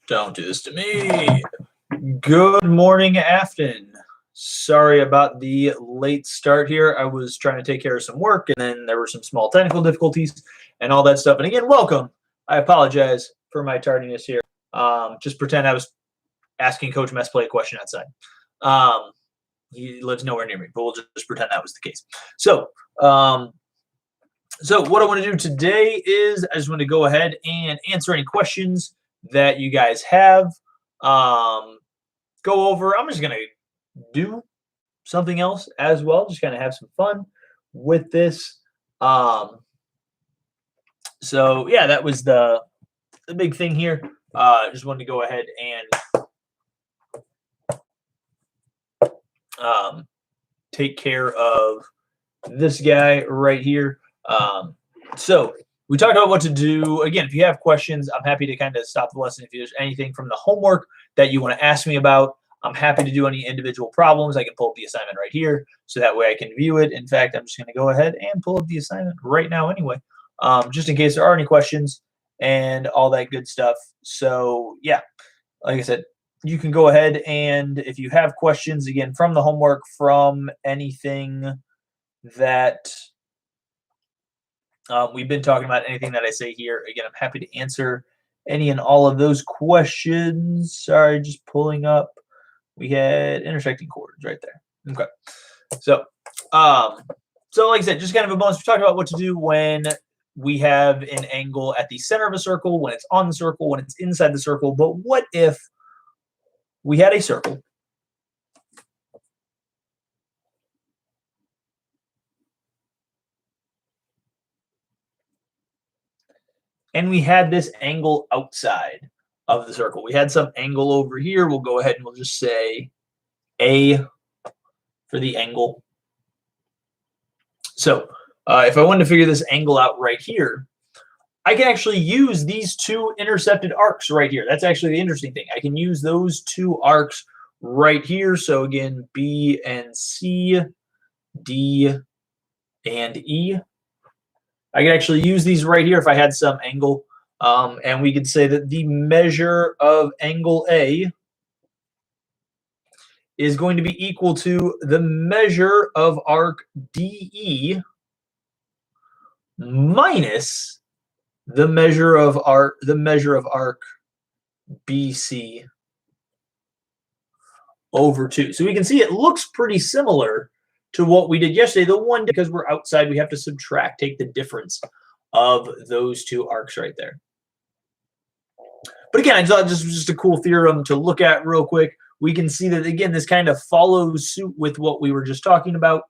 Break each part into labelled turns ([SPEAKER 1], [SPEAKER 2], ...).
[SPEAKER 1] Don't do this to me. Good morning, Afton. Sorry about the late start here. I was trying to take care of some work, and then there were some small technical difficulties and all that stuff. And again, welcome. I apologize for my tardiness here. Just pretend I was asking Coach Messplay a question outside. He lives nowhere near me, but we'll just pretend that was the case. So what I want to do today is I just want to go ahead and answer any questions that you guys have. Go over. I'm just going to do something else as well. Just kind of have some fun with this. So yeah, that was the big thing here. Just wanted to go ahead and take care of this guy right here. So we talked about what to do. Again, if you have questions, I'm happy to kind of stop the lesson. If there's anything from the homework that you want to ask me about, I'm happy to do any individual problems. I can pull up the assignment right here, so that way I can view it. In fact, I'm just going to go ahead and pull up the assignment right now anyway, just in case there are any questions and all that good stuff. So yeah, like I said, you can go ahead and if you have questions, again, from the homework, from anything that we've been talking about, anything that I say here, again, I'm happy to answer any and all of those questions. Sorry, just pulling up. We had intersecting chords right there. Okay. So like I said, just kind of a bonus. We talked about what to do when we have an angle at the center of a circle, when it's on the circle, when it's inside the circle. But what if we had a circle and we had this angle outside of the circle? We had some angle over here. We'll go ahead and we'll just say A for the angle. So if I wanted to figure this angle out right here, I can actually use these two intercepted arcs right here. That's actually the interesting thing. I can use those two arcs right here. So again, B and C, D and E. I can actually use these right here if I had some angle. And we could say that the measure of angle A is going to be equal to the measure of arc DE minus the measure of arc BC over 2. So we can see it looks pretty similar to what we did yesterday. The one, because we're outside, we have to subtract, take the difference of those two arcs right there. But again, I thought this was just a cool theorem to look at real quick. We can see that, again, this kind of follows suit with what we were just talking about.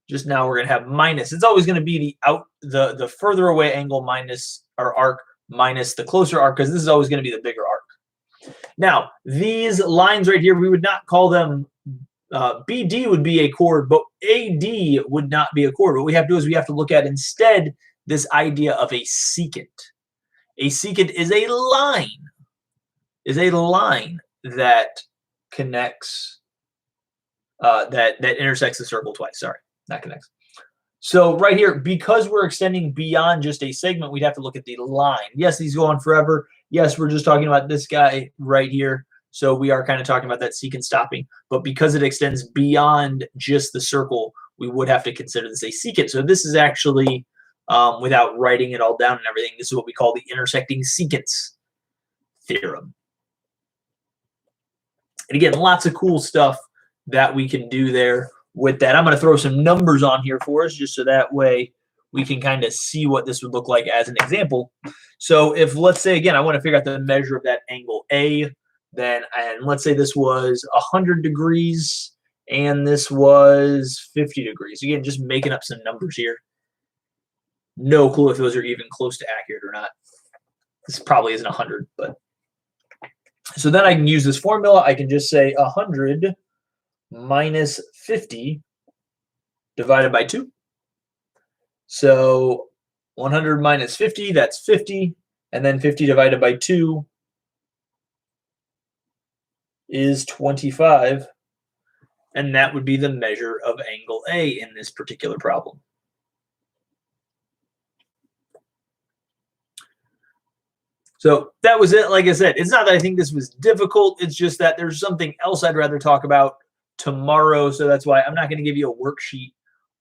[SPEAKER 1] Just now we're going to have minus. It's always going to be the further away angle minus our arc minus the closer arc, because this is always going to be the bigger arc. Now, these lines right here, we would not call them BD would be a chord, but AD would not be a chord. What we have to do is we have to look at instead this idea of a secant. A secant is a line that connects that intersects the circle twice. Sorry, not connects. So right here, because we're extending beyond just a segment, we'd have to look at the line. Yes, these go on forever. Yes, we're just talking about this guy right here. So we are kind of talking about that secant stopping. But because it extends beyond just the circle, we would have to consider this a secant. So this is actually, without writing it all down and everything, this is what we call the intersecting secants theorem. And again, lots of cool stuff that we can do there with that. I'm going to throw some numbers on here for us just so that way we can kind of see what this would look like as an example. So if, let's say, again, I want to figure out the measure of that angle A, then, and let's say this was 100 degrees and this was 50 degrees. Again, just making up some numbers here. No clue if those are even close to accurate or not. This probably isn't 100, but. So then I can use this formula. I can just say 100 minus 50 divided by 2. So 100 minus 50, that's 50. And then 50 divided by 2 is 25. And that would be the measure of angle A in this particular problem. So that was it. Like I said, it's not that I think this was difficult. It's just that there's something else I'd rather talk about tomorrow. So that's why I'm not going to give you a worksheet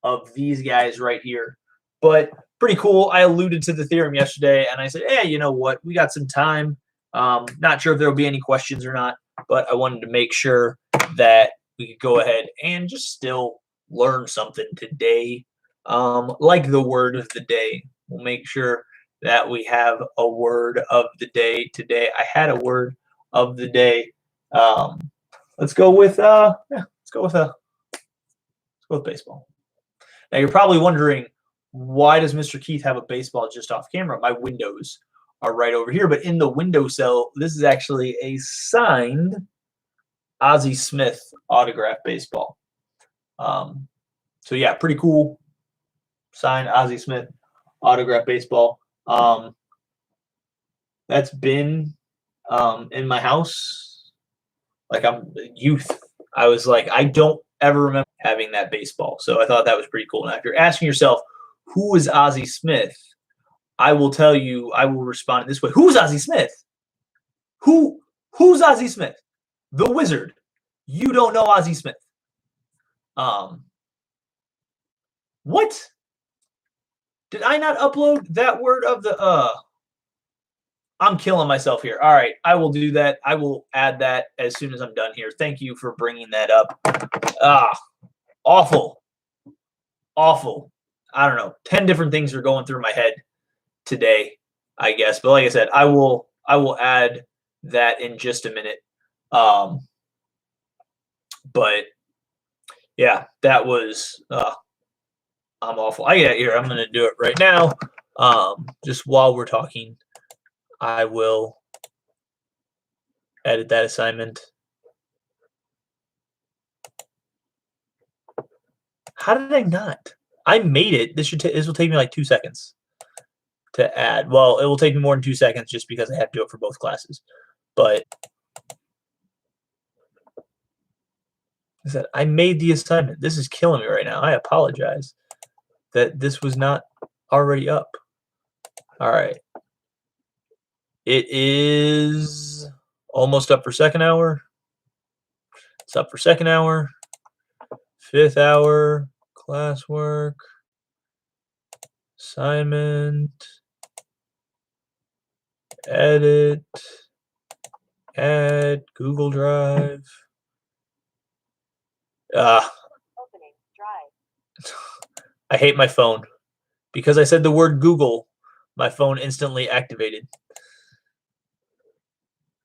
[SPEAKER 1] of these guys right here. But pretty cool. I alluded to the theorem yesterday, and I said, hey, you know what? We got some time. Not sure if there will be any questions or not, but I wanted to make sure that we could go ahead and just still learn something today. Like the word of the day. We'll make sure that we have a word of the day today. I had a word of the day. Let's go with baseball. Now you're probably wondering, why does Mr. Keith have a baseball just off camera? My windows are right over here, but in the window cell, this is actually a signed Ozzie Smith autograph baseball. So yeah, pretty cool. Signed Ozzie Smith autograph baseball. That's been in my house like I'm youth. I was like, I don't ever remember having that baseball. So I thought that was pretty cool. Now, if you're asking yourself, who is Ozzie Smith? I will tell you, I will respond this way. Who's Ozzie Smith? Who's Ozzie Smith? The Wizard. You don't know Ozzie Smith. What? Did I not upload that word of the I'm killing myself here. All right, I will do that. I will add that as soon as I'm done here. Thank you for bringing that up. Awful. Awful. I don't know. 10 different things are going through my head today, I guess. But like I said, I will add that in just a minute. But yeah, that was I'm awful. I get here. I'm going to do it right now. Just while we're talking, I will edit that assignment. How did I not? I made it. This will take me like 2 seconds to add. Well, it will take me more than 2 seconds just because I have to do it for both classes. But I said I made the assignment. This is killing me right now. I apologize that this was not already up. All right. It is almost up for second hour. It's up for second hour. Fifth hour, classwork, assignment, edit, add, Google Drive.
[SPEAKER 2] Opening Drive.
[SPEAKER 1] I hate my phone. Because I said the word Google, my phone instantly activated.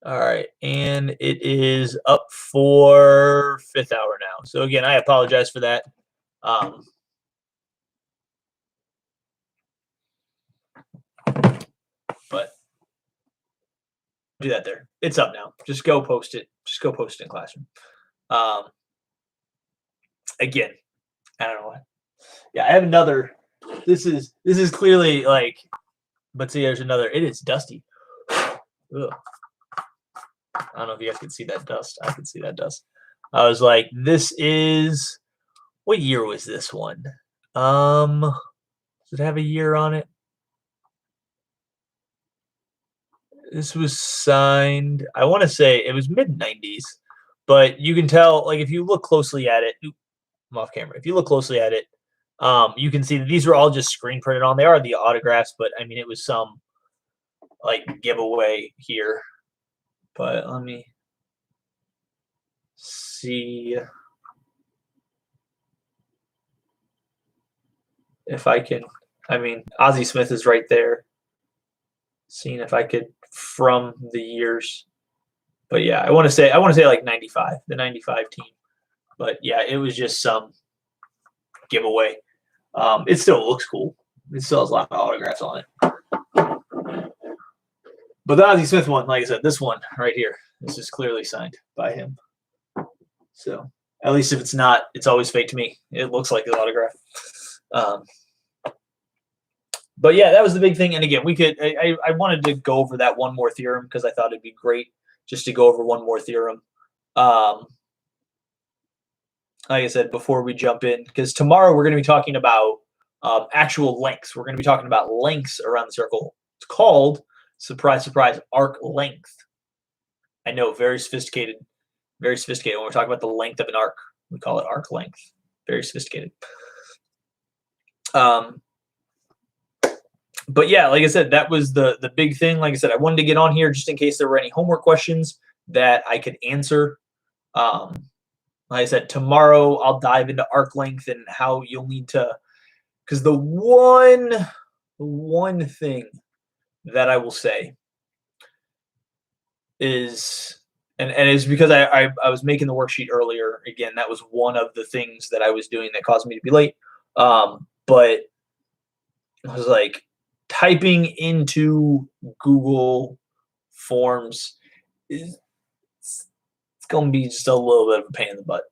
[SPEAKER 1] All right, and it is up for fifth hour now. So again, I apologize for that. But do that there. It's up now. Just go post it. Just go post it in Classroom. Again, I don't know why. Yeah, I have another. This is clearly like, but see, there's another. It is dusty. Ugh. I don't know if you guys can see that dust. I can see that dust. I was like, this is, what year was this one? Does it have a year on it? This was signed, I want to say it was mid-90s, but you can tell, like, if you look closely at it, I'm off camera. If you look closely at it, you can see that these were all just screen printed on. They are the autographs, but I mean, it was some like giveaway here. But let me see if I can. I mean, Ozzie Smith is right there. Seeing if I could from the years. But yeah, I want to say like 95, the 95 team. But yeah, it was just some giveaway. It still looks cool. It still has a lot of autographs on it. But the Ozzie Smith one, like I said, this one right here, this is clearly signed by him. So at least if it's not, it's always fake to me. It looks like his autograph. But yeah, that was the big thing. And again, I wanted to go over that one more theorem because I thought it'd be great just to go over one more theorem. Like I said, before we jump in, because tomorrow we're going to be talking about actual lengths. We're going to be talking about lengths around the circle. It's called Surprise, surprise, arc length. I know, very sophisticated, very sophisticated. When we're talking about the length of an arc, we call it arc length. Very sophisticated. But yeah, like I said, that was the big thing. Like I said, I wanted to get on here just in case there were any homework questions that I could answer. Like I said, tomorrow I'll dive into arc length and how you'll need to, because the one thing that I will say is, and it's because I was making the worksheet earlier. Again, that was one of the things that I was doing that caused me to be late. But I was like, typing into Google Forms is it's going to be just a little bit of a pain in the butt.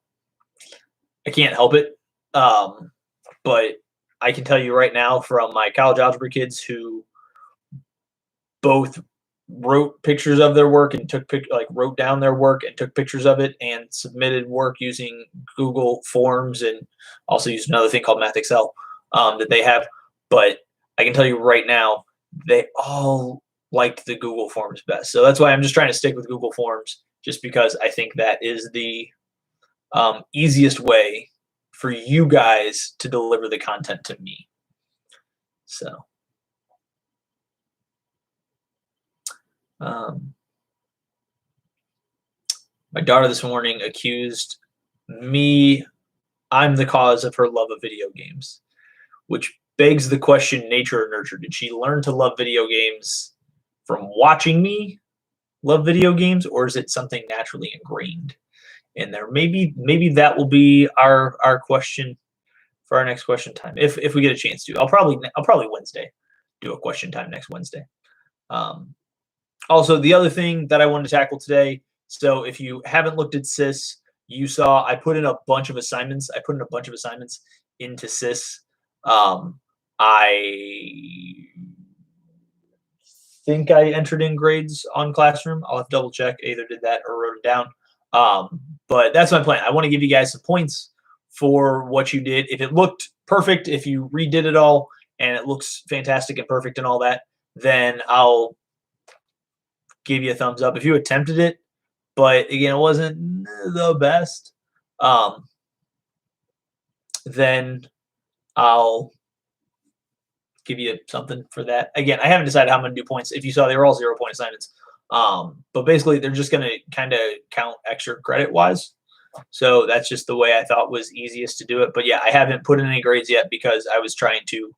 [SPEAKER 1] I can't help it. But I can tell you right now from my college algebra kids who both wrote pictures of their work and wrote down their work and took pictures of it and submitted work using Google Forms and also used another thing called Math Excel that they have. But I can tell you right now, they all liked the Google Forms best. So that's why I'm just trying to stick with Google Forms, just because I think that is the easiest way for you guys to deliver the content to me. So, my daughter this morning accused me, I'm the cause of her love of video games, which begs the question, nature or nurture? Did she learn to love video games from watching me love video games, or is it something naturally ingrained in there? Maybe that will be our question for our next question time, if we get a chance to. I'll probably Wednesday do a question time next Wednesday. Also, the other thing that I wanted to tackle today, so if you haven't looked at SIS, you saw I put in a bunch of assignments. I put in a bunch of assignments into SIS. I think I entered in grades on Classroom. I'll have to double check. I either did that or wrote it down. But that's my plan. I want to give you guys some points for what you did. If it looked perfect, if you redid it all and it looks fantastic and perfect and all that, then I'll give you a thumbs up. If you attempted it, but again, it wasn't the best, then I'll give you something for that. Again, I haven't decided how I'm going to do points. If you saw, they were all 0-point assignments. But basically, they're just going to kind of count extra credit-wise. So that's just the way I thought was easiest to do it. But yeah, I haven't put in any grades yet because I was trying to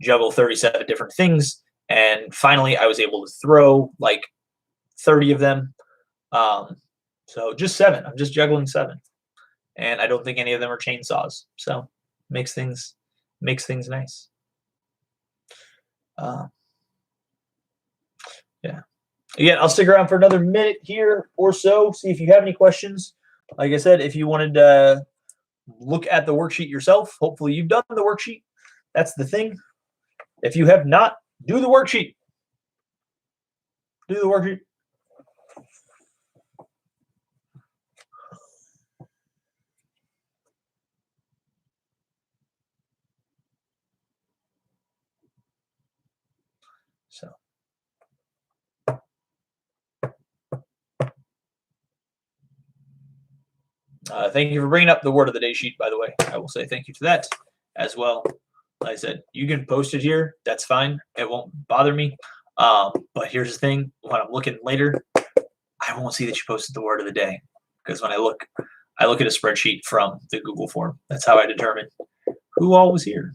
[SPEAKER 1] juggle 37 different things. And finally, I was able to throw like 30 of them. So just 7. I'm just juggling 7. And I don't think any of them are chainsaws. So makes things nice. Yeah. Again, I'll stick around for another minute here or so. See if you have any questions. Like I said, if you wanted to look at the worksheet yourself, hopefully you've done the worksheet. That's the thing. If you have not, do the worksheet. Do the worksheet. So. Thank you for bringing up the word of the day sheet, by the way. I will say thank you for that as well. Like I said, you can post it here. That's fine. It won't bother me. But here's the thing. When I'm looking later, I won't see that you posted the word of the day. Because when I look at a spreadsheet from the Google form. That's how I determine who all was here.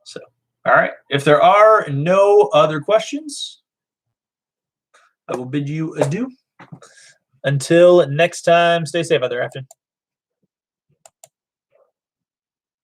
[SPEAKER 1] So, all right. If there are no other questions, I will bid you adieu. Until next time, stay safe out there, Afton.